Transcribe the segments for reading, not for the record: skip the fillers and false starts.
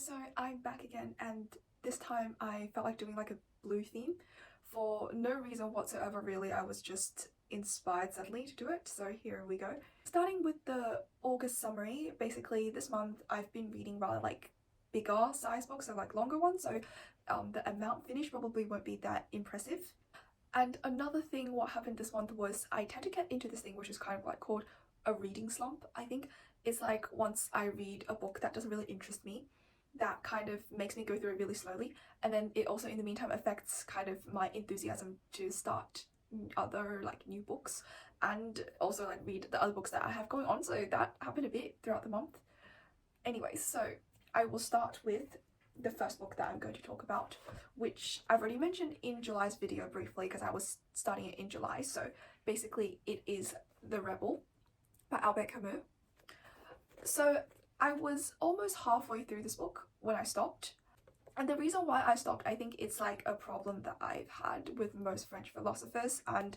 So I'm back again, and this time I felt like doing like a blue theme for no reason whatsoever really. I was just inspired suddenly to do it, so here we go. Starting with the August summary, basically this month I've been reading rather like bigger size books, so like longer ones, so the amount finished probably won't be that impressive. And another thing what happened this month was I tend to get into this thing which is kind of like called a reading slump. I think it's like once I read a book that doesn't really interest me, that kind of makes me go through it really slowly, and then it also in the meantime affects kind of my enthusiasm to start other like new books and also like read the other books that I have going on. So that happened a bit throughout the month. Anyway, so I will start with the first book that I'm going to talk about, which I've already mentioned in July's video briefly because I was starting it in July. So basically it is The Rebel by Albert Camus. So I was almost halfway through this book when I stopped. And the reason why I stopped, I think it's like a problem that I've had with most French philosophers. And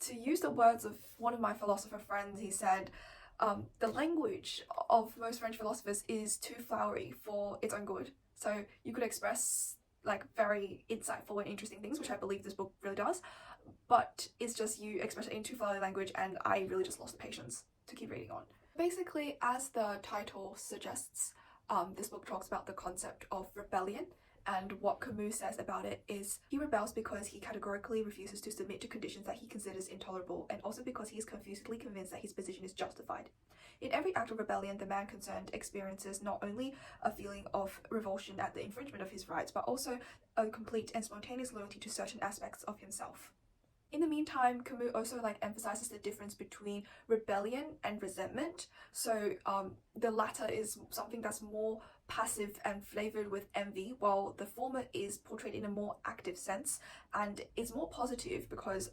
to use the words of one of my philosopher friends, he said, the language of most French philosophers is too flowery for its own good. So you could express like very insightful and interesting things, which I believe this book really does, but it's just you express it in too flowery language, and I really just lost the patience to keep reading on. Basically, as the title suggests, this book talks about the concept of rebellion, and what Camus says about it is he rebels because he categorically refuses to submit to conditions that he considers intolerable, and also because he is confusedly convinced that his position is justified. In every act of rebellion, the man concerned experiences not only a feeling of revulsion at the infringement of his rights, but also a complete and spontaneous loyalty to certain aspects of himself. In the meantime, Camus also like emphasizes the difference between rebellion and resentment. So the latter is something that's more passive and flavored with envy, while the former is portrayed in a more active sense and is more positive because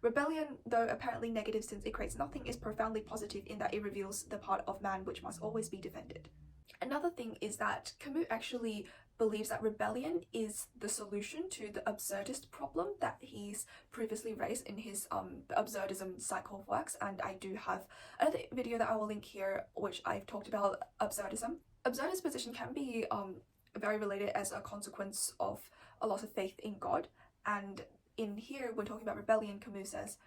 rebellion, though apparently negative since it creates nothing, is profoundly positive in that it reveals the part of man which must always be defended. Another thing is that Camus actually believes that rebellion is the solution to the absurdist problem that he's previously raised in his the absurdism cycle of works, and I do have another video that I will link here which I've talked about absurdism. Absurdist position can be very related as a consequence of a loss of faith in God, and in here when talking about rebellion, Camus says,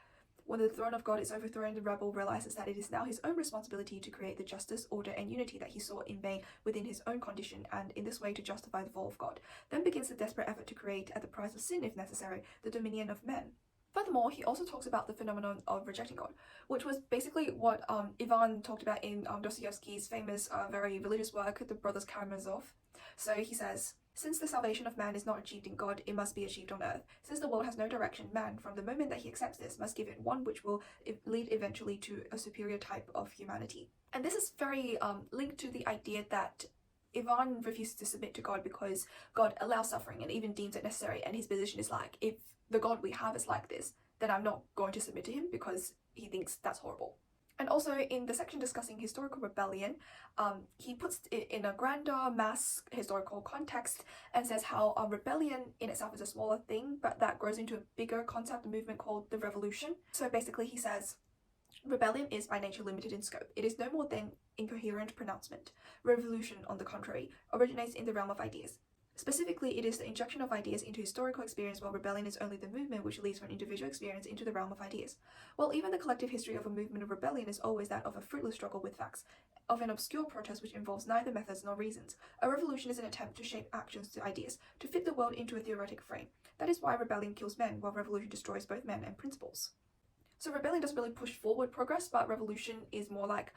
when the throne of God is overthrown, the rebel realizes that it is now his own responsibility to create the justice, order, and unity that he sought in vain within his own condition, and in this way to justify the fall of God. Then begins the desperate effort to create, at the price of sin if necessary, the dominion of men. Furthermore, he also talks about the phenomenon of rejecting God, which was basically what Ivan talked about in Dostoevsky's famous, very religious work, The Brothers Karamazov. So he says, since the salvation of man is not achieved in God, it must be achieved on earth. Since the world has no direction, man, from the moment that he accepts this, must give it one which will lead eventually to a superior type of humanity. And this is very linked to the idea that Ivan refuses to submit to God because God allows suffering and even deems it necessary, and his position is like, if the God we have is like this, then I'm not going to submit to him because he thinks that's horrible. And also in the section discussing historical rebellion, he puts it in a grander mass historical context and says how rebellion in itself is a smaller thing, but that grows into a bigger concept movement called the revolution. So basically he says, rebellion is by nature limited in scope. It is no more than incoherent pronouncement. Revolution, on the contrary, originates in the realm of ideas. Specifically, it is the injection of ideas into historical experience, while rebellion is only the movement which leads from individual experience into the realm of ideas. While even the collective history of a movement of rebellion is always that of a fruitless struggle with facts, of an obscure protest which involves neither methods nor reasons. A revolution is an attempt to shape actions to ideas, to fit the world into a theoretic frame. That is why rebellion kills men, while revolution destroys both men and principles. So rebellion doesn't really push forward progress, but revolution is more like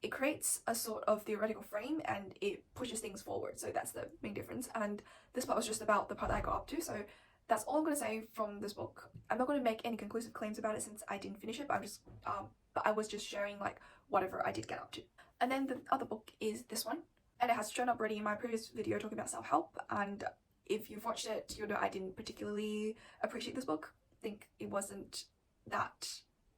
it creates a sort of theoretical frame and it pushes things forward. So that's the main difference. And this part was just about the part that I got up to. So that's all I'm going to say from this book. I'm not going to make any conclusive claims about it since I didn't finish it, but I was just sharing like whatever I did get up to. And then the other book is this one, and it has shown up already in my previous video talking about self-help. And if you've watched it, you'll know I didn't particularly appreciate this book. I think it wasn't that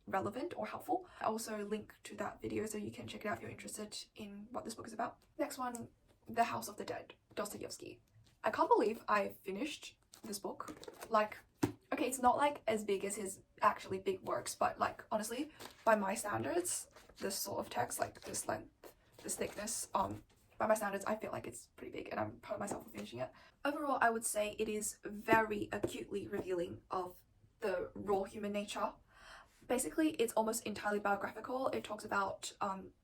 relevant or helpful. I also link to that video so you can check it out if you're interested in what this book is about. Next one, The House of the Dead, Dostoevsky. I can't believe I finished this book. Like, okay, it's not like as big as his actually big works, but like honestly, by my standards, this sort of text, like this length, this thickness, by my standards, I feel like it's pretty big, and I'm proud of myself for finishing it. Overall, I would say it is very acutely revealing of the raw human nature. Basically, it's almost entirely biographical. It talks about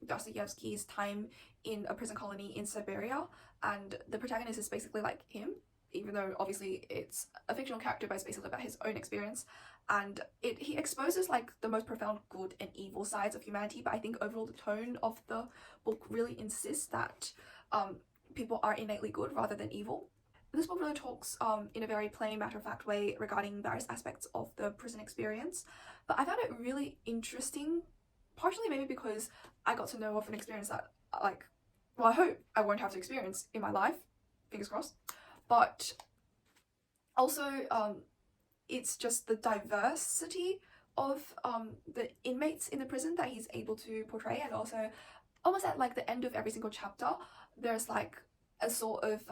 Dostoevsky's time in a prison colony in Siberia, and the protagonist is basically like him, even though obviously it's a fictional character, but it's basically about his own experience. And he exposes like the most profound good and evil sides of humanity, but I think overall the tone of the book really insists that people are innately good rather than evil. This book really talks in a very plain, matter-of-fact way regarding various aspects of the prison experience, but I found it really interesting, partially maybe because I got to know of an experience that, like, well, I hope I won't have to experience in my life, fingers crossed, but also it's just the diversity of the inmates in the prison that he's able to portray, and also almost at like the end of every single chapter, there's like a sort of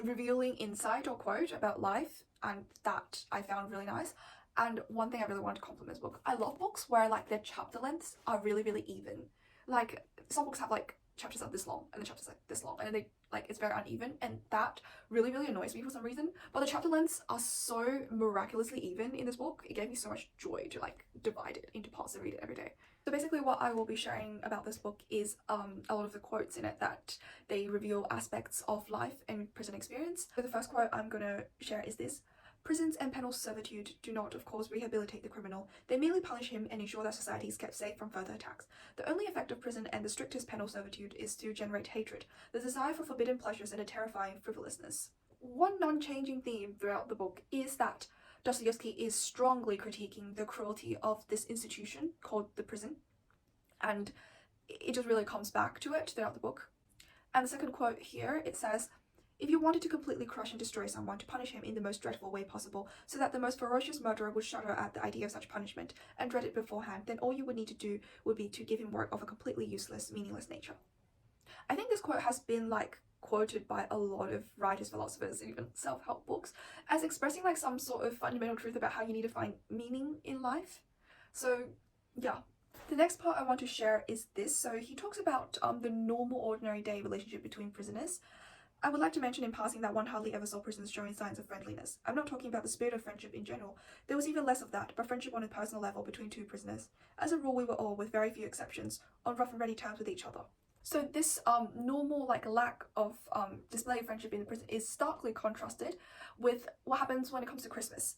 revealing insight or quote about life, and that I found really nice. And one thing I really wanted to compliment this book, I love books where like their chapter lengths are really, really even. Like some books have like chapters are this long and the chapters like this long, and they like it's very uneven, and that really, really annoys me for some reason. But the chapter lengths are so miraculously even in this book. It gave me so much joy to like divide it into parts and read it every day. So basically what I will be sharing about this book is a lot of the quotes in it that they reveal aspects of life and prison experience. So the first quote I'm gonna share is this: "Prisons and penal servitude do not, of course, rehabilitate the criminal. They merely punish him and ensure that society is kept safe from further attacks. The only effect of prison and the strictest penal servitude is to generate hatred, the desire for forbidden pleasures and a terrifying frivolousness." One non-changing theme throughout the book is that Dostoevsky is strongly critiquing the cruelty of this institution called the prison, and it just really comes back to it throughout the book. And the second quote here, it says, "If you wanted to completely crush and destroy someone, to punish him in the most dreadful way possible, so that the most ferocious murderer would shudder at the idea of such punishment and dread it beforehand, then all you would need to do would be to give him work of a completely useless, meaningless nature." I think this quote has been like quoted by a lot of writers, philosophers, and even self-help books as expressing like some sort of fundamental truth about how you need to find meaning in life. So yeah. The next part I want to share is this. So he talks about the normal ordinary day relationship between prisoners. I would like to mention in passing that one hardly ever saw prisoners showing signs of friendliness. I'm not talking about the spirit of friendship in general. There was even less of that, but friendship on a personal level between two prisoners. As a rule, we were all, with very few exceptions, on rough and ready terms with each other. So this normal like lack of display of friendship in the prison is starkly contrasted with what happens when it comes to Christmas.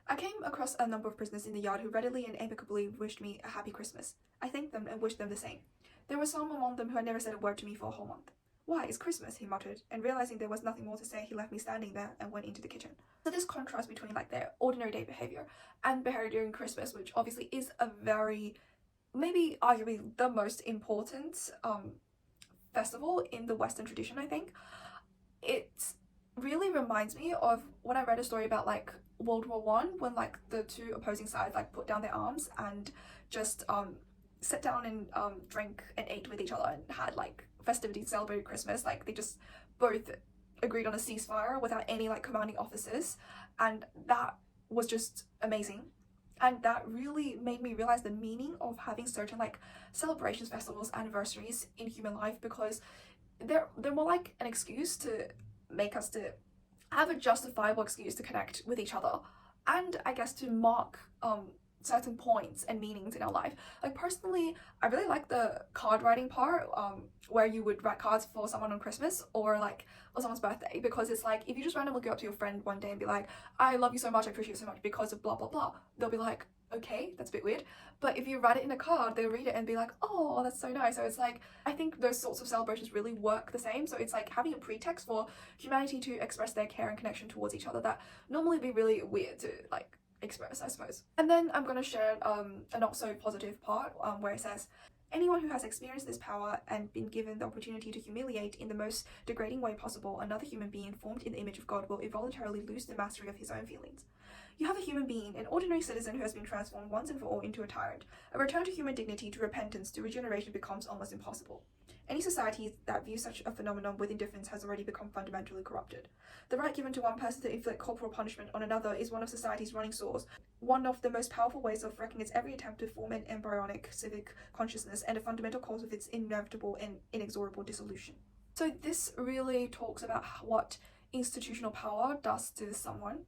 I came across a number of prisoners in the yard who readily and amicably wished me a happy Christmas. I thanked them and wished them the same. There were some among them who had never said a word to me for a whole month. "Why, it's Christmas," he muttered, and realizing there was nothing more to say, he left me standing there and went into the kitchen. So this contrast between like their ordinary day behavior and behavior during Christmas, which obviously is a very, maybe arguably the most important festival in the Western tradition, I think, it really reminds me of when I read a story about like World War One, when like the two opposing sides like put down their arms and just sat down and drank and ate with each other and had like festivities, celebrated Christmas. Like they just both agreed on a ceasefire without any like commanding officers, and that was just amazing. And that really made me realize the meaning of having certain like celebrations, festivals, anniversaries in human life, because they're more like an excuse to make us to have a justifiable excuse to connect with each other, and I guess to mark certain points and meanings in our life. Like personally, I really like the card writing part, where you would write cards for someone on Christmas or like or someone's birthday, because it's like if you just randomly go up to your friend one day and be like, "I love you so much, I appreciate you so much because of blah blah blah," they'll be like, "Okay, that's a bit weird." But if you write it in a card, they'll read it and be like, "Oh, that's so nice." So it's like, I think those sorts of celebrations really work the same. So it's like having a pretext for humanity to express their care and connection towards each other that normally be really weird to like express, I suppose. And then I'm gonna share a not so positive part where it says, "Anyone who has experienced this power and been given the opportunity to humiliate in the most degrading way possible another human being formed in the image of God will involuntarily lose the mastery of his own feelings. You have a human being, an ordinary citizen who has been transformed once and for all into a tyrant. A return to human dignity, to repentance, to regeneration becomes almost impossible. Any society that views such a phenomenon with indifference has already become fundamentally corrupted. The right given to one person to inflict corporal punishment on another is one of society's running sores, one of the most powerful ways of wrecking its every attempt to form an embryonic civic consciousness, and a fundamental cause of its inevitable and inexorable dissolution." So this really talks about what institutional power does to someone,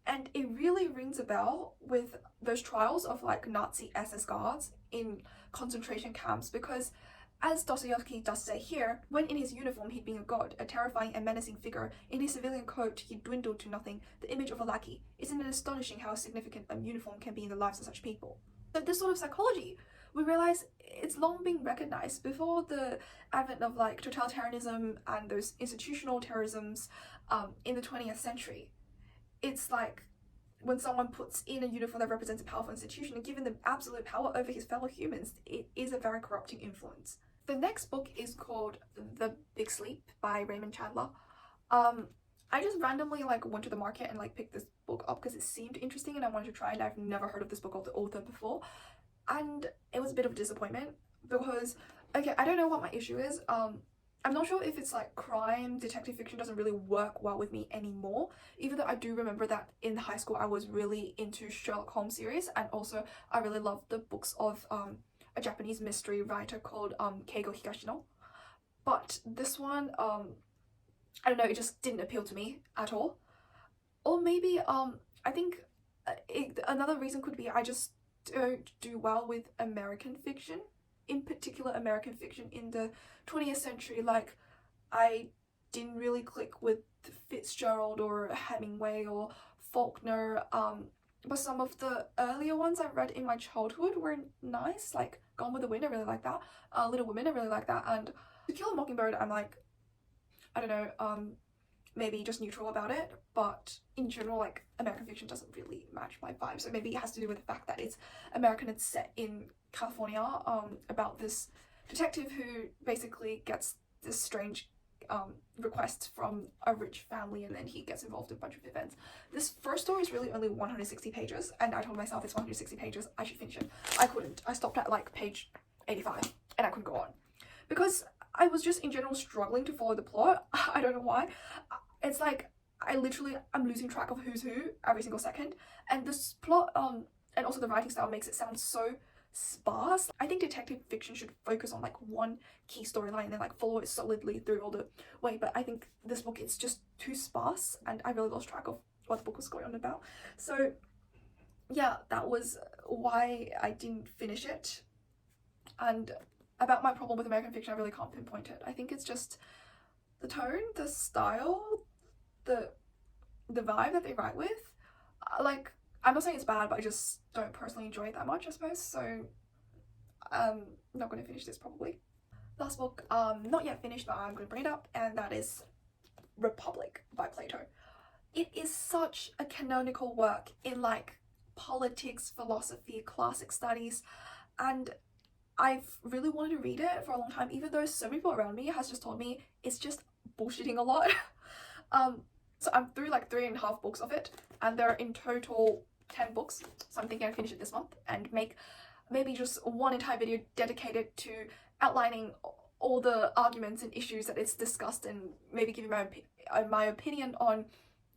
and it really rings a bell with those trials of like Nazi SS guards in concentration camps, because as Dostoevsky does say here, when in his uniform he'd been a god, a terrifying and menacing figure, in his civilian coat he dwindled to nothing, the image of a lackey. Isn't it astonishing how significant a uniform can be in the lives of such people? But this sort of psychology, we realize it's long been recognized before the advent of like totalitarianism and those institutional terrorisms in the 20th century. It's like when someone puts in a uniform that represents a powerful institution and given them absolute power over his fellow humans, it is a very corrupting influence. The next book is called The Big Sleep by Raymond Chandler. I just randomly like went to the market and like picked this book up because it seemed interesting and I wanted to try it. I've never heard of this book or the author before, and it was a bit of a disappointment because, okay, I don't know what my issue is. I'm not sure if it's like crime, detective fiction doesn't really work well with me anymore, even though I do remember that in high school I was really into Sherlock Holmes series, and also I really loved the books of a Japanese mystery writer called Keigo Higashino. But this one, I don't know, it just didn't appeal to me at all. Or maybe I think another reason could be I just don't do well with American fiction, in particular American fiction in the 20th century. Like, I didn't really click with Fitzgerald or Hemingway or Faulkner, but some of the earlier ones I read in my childhood were nice, like Gone with the Wind, I really like that, Little Women, I really like that, and To Kill a Mockingbird, I'm like, I don't know, maybe just neutral about it, but in general, like, American fiction doesn't really match my vibe, so maybe it has to do with the fact that it's American, it's set in California, about this detective who basically gets this strange request from a rich family, and then he gets involved in a bunch of events. This first story is really only 160 pages, and I told myself it's 160 pages, I should finish it. I couldn't. I stopped at like page 85, and I couldn't go on. Because I was just in general struggling to follow the plot. I don't know why. It's like, I'm losing track of who's who every single second, and this plot, and also the writing style makes it sound so sparse. I think detective fiction should focus on like one key storyline and then like follow it solidly through all the way, but I think this book, it's just too sparse and I really lost track of what the book was going on about. So yeah, that was why I didn't finish it. And about my problem with American fiction, I really can't pinpoint it. I think it's just the tone, the style, the vibe that they write with. Like, I'm not saying it's bad, but I just don't personally enjoy it that much, I suppose, so I'm not going to finish this probably. Last book, not yet finished, but I'm going to bring it up, and that is Republic by Plato. It is such a canonical work in like politics, philosophy, classic studies, and I've really wanted to read it for a long time, even though so many people around me has just told me it's just bullshitting a lot. So I'm through like 3.5 books of it, and there are in total 10 books, so I'm thinking I'll finish it this month and make maybe just one entire video dedicated to outlining all the arguments and issues that it's discussed, and maybe giving my opinion on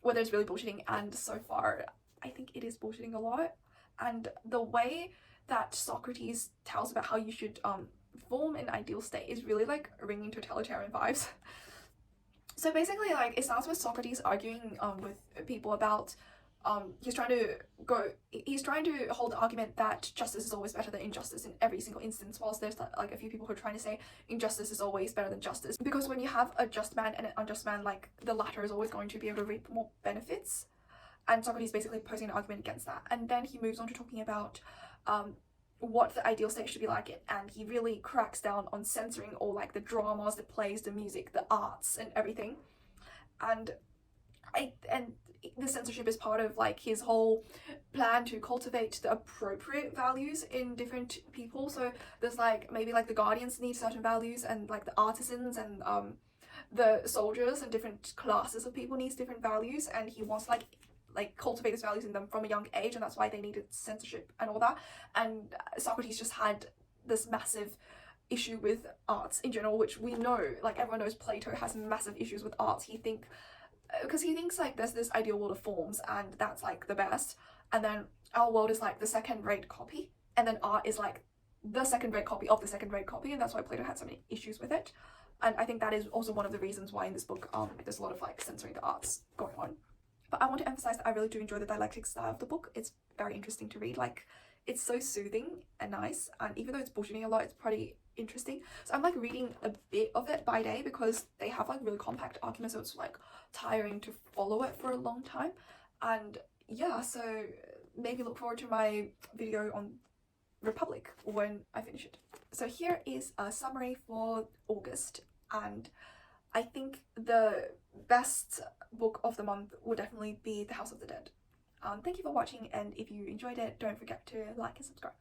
whether it's really bullshitting. And so far I think it is bullshitting a lot, and the way that Socrates tells about how you should form an ideal state is really like ringing totalitarian vibes. So basically, like, it starts with Socrates arguing with people about he's trying to hold the argument that justice is always better than injustice in every single instance, whilst there's like a few people who are trying to say injustice is always better than justice, because when you have a just man and an unjust man, like, the latter is always going to be able to reap more benefits, and Socrates basically posing an argument against that. And then he moves on to talking about what the ideal state should be like, and he really cracks down on censoring all like the dramas, the plays, the music, the arts, and everything. And the censorship is part of like his whole plan to cultivate the appropriate values in different people. So there's like maybe like the guardians need certain values, and like the artisans and the soldiers and different classes of people needs different values, and he wants like cultivate his values in them from a young age, and that's why they needed censorship and all that. And Socrates just had this massive issue with arts in general, which we know, like, everyone knows Plato has massive issues with arts. Because he thinks like there's this ideal world of forms, and that's like the best, and then our world is like the second-rate copy, and then art is like the second-rate copy of the second-rate copy, and that's why Plato had so many issues with it. And I think that is also one of the reasons why in this book there's a lot of like censoring the arts going on. But I want to emphasize that I really do enjoy the dialectic style of the book. It's very interesting to read. Like, it's so soothing and nice, and even though it's bullshitting a lot, it's pretty interesting. So I'm like reading a bit of it by day because they have like really compact arguments, so it's like tiring to follow it for a long time. And yeah, so maybe look forward to my video on Republic when I finish it. So here is a summary for August, and I think the best book of the month would definitely be The House of the Dead. Thank you for watching, and if you enjoyed it, don't forget to like and subscribe.